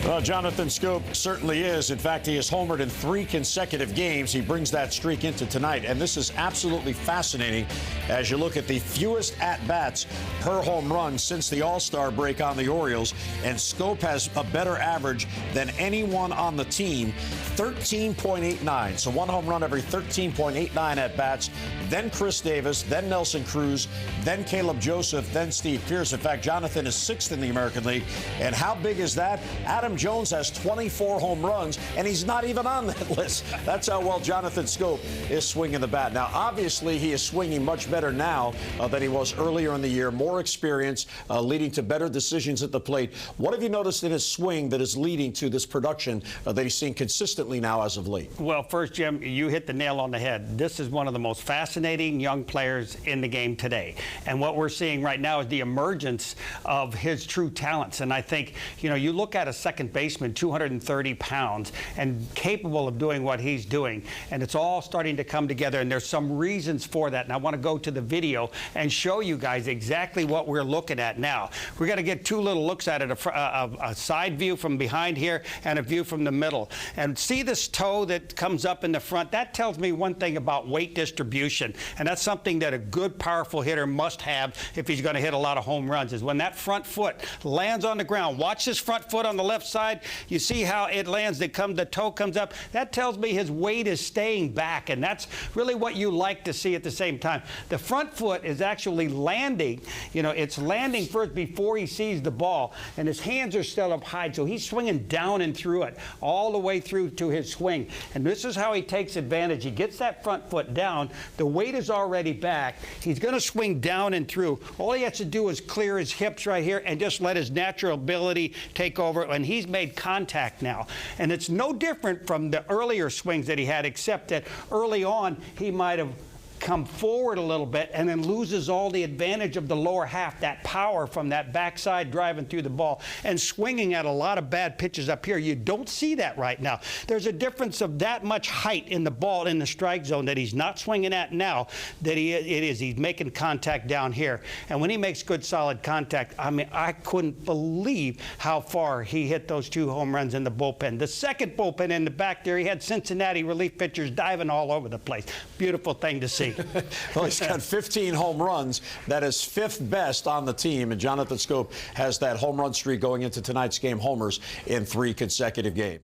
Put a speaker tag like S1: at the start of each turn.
S1: Well, Jonathan Schoop certainly is. In fact, he has homered in 3 consecutive games. He brings that streak into tonight. And this is absolutely fascinating as you look at the fewest at-bats per home run since the All-Star break on the Orioles. And Schoop has a better average than anyone on the team, 13.89. So 1 home run every 13.89 at-bats. Then Chris Davis, then Nelson Cruz, then Caleb Joseph, then Steve Pearce. In fact, Jonathan is 6th in the American League. And how big is that? Adam Jones has 24 home runs, and he's not even on that list. That's how well Jonathan Schoop is swinging the bat. Now, obviously, he is swinging much better now than he was earlier in the year. More experience, leading to better decisions at the plate. What have you noticed in his swing that is leading to this production that he's seen consistently now as of late?
S2: Well, first, Jim, you hit the nail on the head. This is one of the most fascinating young players in the game today. And what we're seeing right now is the emergence of his true talents. And I think, you look at a second baseman, 230 pounds, and capable of doing what he's doing. And it's all starting to come together, and there's some reasons for that. And I want to go to the video and show you guys exactly what we're looking at now. We're going to get 2 little looks at it, a side view from behind here and a view from the middle. And see this toe that comes up in the front? That tells me one thing about weight distribution. And that's something that a good, powerful hitter must have if he's going to hit a lot of home runs, is when that front foot lands on the ground. Watch this front foot on the left side. You see how it lands, the toe comes up. That tells me his weight is staying back, and that's really what you like to see at the same time. The front foot is actually landing. It's landing first before he sees the ball, and his hands are still up high, so he's swinging down and through it, all the way through to his swing. And this is how he takes advantage. He gets that front foot down. The weight is already back. He's going to swing down and through. All he has to do is clear his hips right here and just let his natural ability take over, and he's made contact now. And it's no different from the earlier swings that he had, except that early on he might have come forward a little bit and then loses all the advantage of the lower half, that power from that backside driving through the ball and swinging at a lot of bad pitches up here. You don't see that right now. There's a difference of that much height in the ball in the strike zone that he's not swinging at now, that he's making contact down here. And when he makes good solid contact, I mean, I couldn't believe how far he hit those 2 home runs in the bullpen. The second bullpen in the back there, he had Cincinnati relief pitchers diving all over the place. Beautiful thing to see.
S1: Well, he's got 15 home runs. That is 5th best on the team. And Jonathan Schoop has that home run streak going into tonight's game, homers in 3 consecutive games.